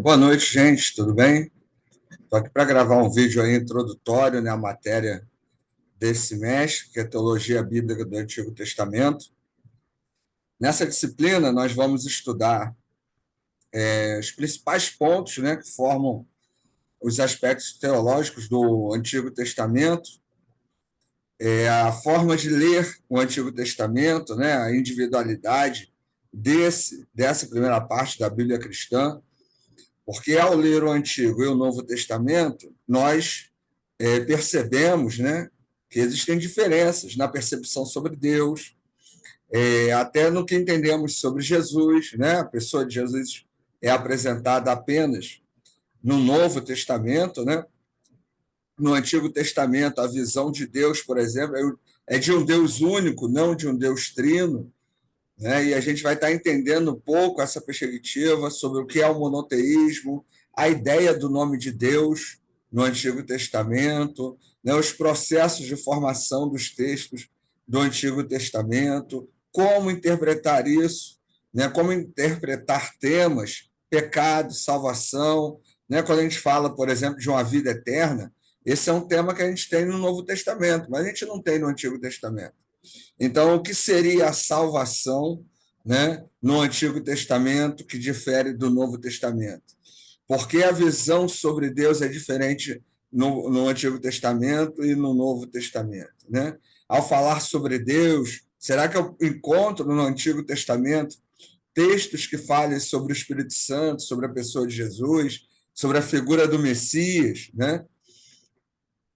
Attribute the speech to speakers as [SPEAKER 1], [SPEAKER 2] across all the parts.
[SPEAKER 1] Boa noite, gente, tudo bem? Estou aqui para gravar um vídeo aí introdutório, né, à matéria desse semestre, que é Teologia Bíblica do Antigo Testamento. Nessa disciplina, nós vamos estudar os principais pontos, né, que formam os aspectos teológicos do Antigo Testamento, a forma de ler o Antigo Testamento, né, a individualidade dessa primeira parte da Bíblia cristã, porque ao ler o Antigo e o Novo Testamento, nós percebemos, né, que existem diferenças na percepção sobre Deus, até no que entendemos sobre Jesus, né? A pessoa de Jesus é apresentada apenas no Novo Testamento, né? No Antigo Testamento, a visão de Deus, por exemplo, é de um Deus único, não de um Deus trino, né? E a gente vai estar entendendo um pouco essa perspectiva sobre o que é o monoteísmo, a ideia do nome de Deus no Antigo Testamento, né? Os processos de formação dos textos do Antigo Testamento, como interpretar isso, né? Como interpretar temas, pecado, salvação, né? Quando a gente fala, por exemplo, de uma vida eterna, esse é um tema que a gente tem no Novo Testamento, mas a gente não tem no Antigo Testamento. Então, o que seria a salvação, né, no Antigo Testamento que difere do Novo Testamento? Porque a visão sobre Deus é diferente no Antigo Testamento e no Novo Testamento, né? Ao falar sobre Deus, será que eu encontro no Antigo Testamento textos que falem sobre o Espírito Santo, sobre a pessoa de Jesus, sobre a figura do Messias, né?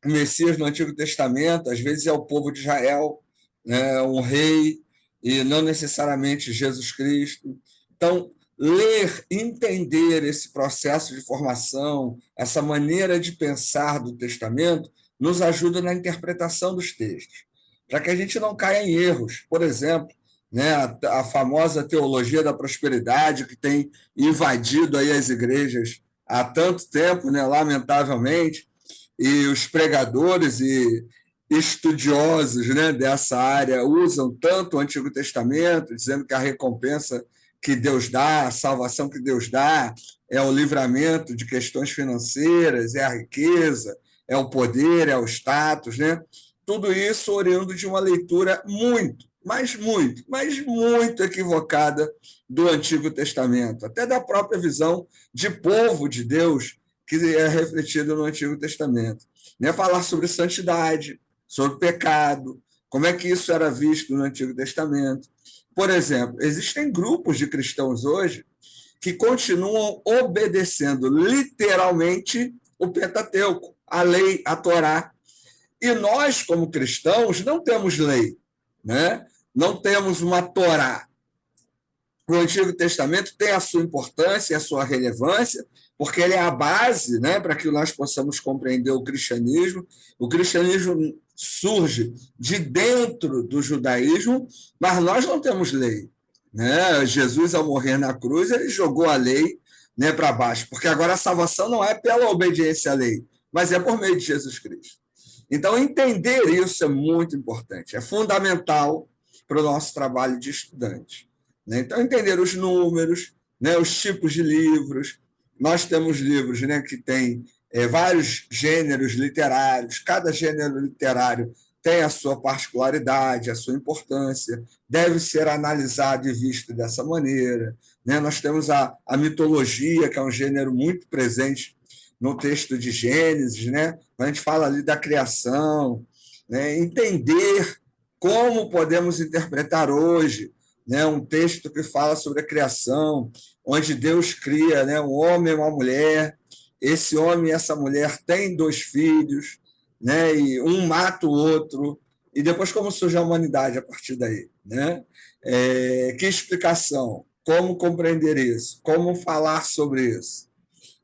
[SPEAKER 1] O Messias no Antigo Testamento, às vezes, é o povo de Israel, né, um rei, e não necessariamente Jesus Cristo. Então, ler, entender esse processo de formação, essa maneira de pensar do Testamento, nos ajuda na interpretação dos textos, para que a gente não caia em erros. Por exemplo, né, a famosa teologia da prosperidade que tem invadido aí as igrejas há tanto tempo, né, lamentavelmente, e os pregadores e estudiosos, né, dessa área usam tanto o Antigo Testamento, dizendo que a recompensa que Deus dá, a salvação que Deus dá, é o livramento de questões financeiras, é a riqueza, é o poder, é o status, né? Tudo isso oriundo de uma leitura muito equivocada do Antigo Testamento, até da própria visão de povo de Deus que é refletido no Antigo Testamento. Né? Falar sobre santidade, sobre pecado, como é que isso era visto no Antigo Testamento. Por exemplo, existem grupos de cristãos hoje que continuam obedecendo literalmente o Pentateuco, a lei, a Torá. E nós, como cristãos, não temos lei, né? Não temos uma Torá. O Antigo Testamento tem a sua importância, a sua relevância, porque ele é a base, né, para que nós possamos compreender o cristianismo. O cristianismo surge de dentro do judaísmo, mas nós não temos lei. Né? Jesus, ao morrer na cruz, ele jogou a lei, né, para baixo, porque agora a salvação não é pela obediência à lei, mas é por meio de Jesus Cristo. Então, entender isso é muito importante, é fundamental para o nosso trabalho de estudante. Né? Então, entender os números, né, os tipos de livros. Nós temos livros, né, que têm vários gêneros literários, cada gênero literário tem a sua particularidade, a sua importância, deve ser analisado e visto dessa maneira. Né? Nós temos a mitologia, que é um gênero muito presente no texto de Gênesis, né? A gente fala ali da criação, né? Entender como podemos interpretar hoje, né, um texto que fala sobre a criação, onde Deus cria, né, um homem e uma mulher. Esse homem e essa mulher têm dois filhos, né, e um mata o outro. E depois como surge a humanidade a partir daí, né? Que explicação? Como compreender isso? Como falar sobre isso?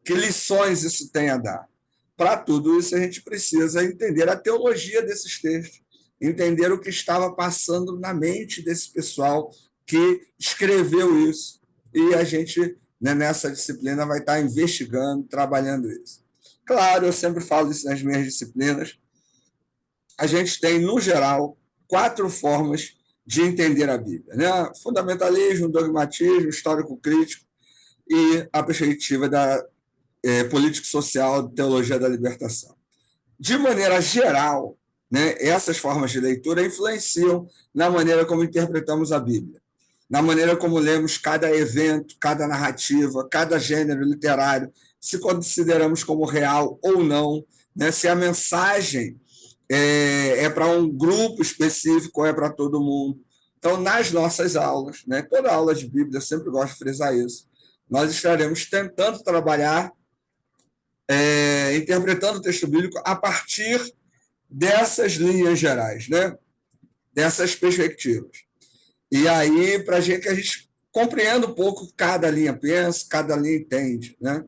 [SPEAKER 1] Que lições isso tem a dar? Para tudo isso, a gente precisa entender a teologia desses textos, entender o que estava passando na mente desse pessoal que escreveu isso. E a gente, né, nessa disciplina, vai estar investigando, trabalhando isso. Claro, eu sempre falo isso nas minhas disciplinas. A gente tem, no geral, quatro formas de entender a Bíblia, né? Fundamentalismo, dogmatismo, histórico crítico e a perspectiva da político-social, teologia da libertação. De maneira geral, né, essas formas de leitura influenciam na maneira como interpretamos a Bíblia, na maneira como lemos cada evento, cada narrativa, cada gênero literário, se consideramos como real ou não, né, se a mensagem é para um grupo específico ou é para todo mundo. Então, nas nossas aulas, né, toda aula de Bíblia, eu sempre gosto de frisar isso, nós estaremos tentando trabalhar, interpretando o texto bíblico a partir dessas linhas gerais, né, dessas perspectivas. E aí, para que a gente compreenda um pouco o que cada linha pensa, cada linha entende, né?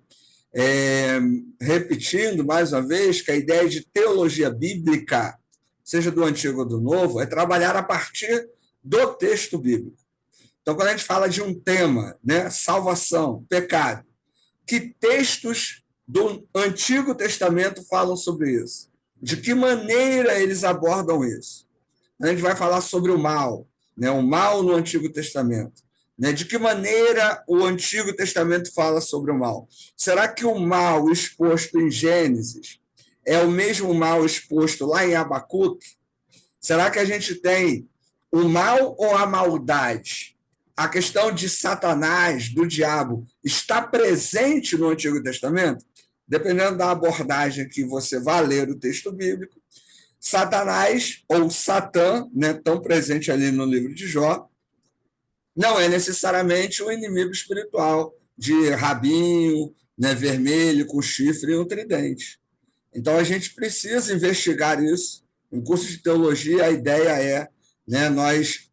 [SPEAKER 1] Repetindo mais uma vez que a ideia de teologia bíblica, seja do Antigo ou do Novo, é trabalhar a partir do texto bíblico. Então, quando a gente fala de um tema, né, salvação, pecado, que textos do Antigo Testamento falam sobre isso? De que maneira eles abordam isso? A gente vai falar sobre o mal, né, o mal no Antigo Testamento. Né? De que maneira o Antigo Testamento fala sobre o mal? Será que o mal exposto em Gênesis é o mesmo mal exposto lá em Abacuque? Será que a gente tem o mal ou a maldade? A questão de Satanás, do diabo, está presente no Antigo Testamento? Dependendo da abordagem que você vai ler o texto bíblico, Satanás, ou Satã, né, tão presente ali no livro de Jó, não é necessariamente um inimigo espiritual de rabinho, né, vermelho, com chifre e um tridente. Então, a gente precisa investigar isso. Em curso de teologia, a ideia é, né, nós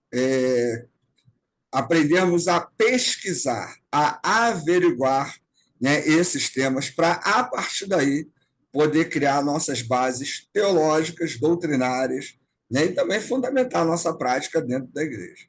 [SPEAKER 1] aprendermos a pesquisar, a averiguar, né, esses temas, para, a partir daí, poder criar nossas bases teológicas, doutrinárias, né, e também fundamentar a nossa prática dentro da igreja.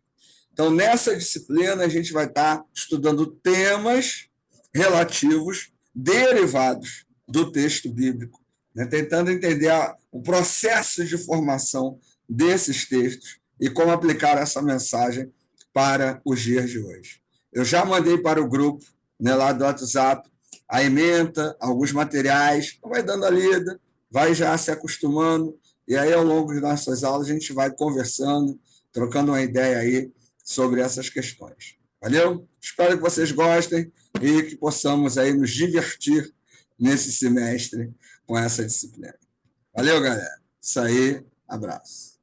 [SPEAKER 1] Então, nessa disciplina, a gente vai estar estudando temas relativos, derivados do texto bíblico, né, tentando entender o processo de formação desses textos e como aplicar essa mensagem para os dias de hoje. Eu já mandei para o grupo, né, lá do WhatsApp, a ementa, alguns materiais, vai dando a lida, vai já se acostumando, e aí, ao longo de nossas aulas, a gente vai conversando, trocando uma ideia aí sobre essas questões. Valeu? Espero que vocês gostem e que possamos aí nos divertir nesse semestre com essa disciplina. Valeu, galera. Isso aí. Abraço.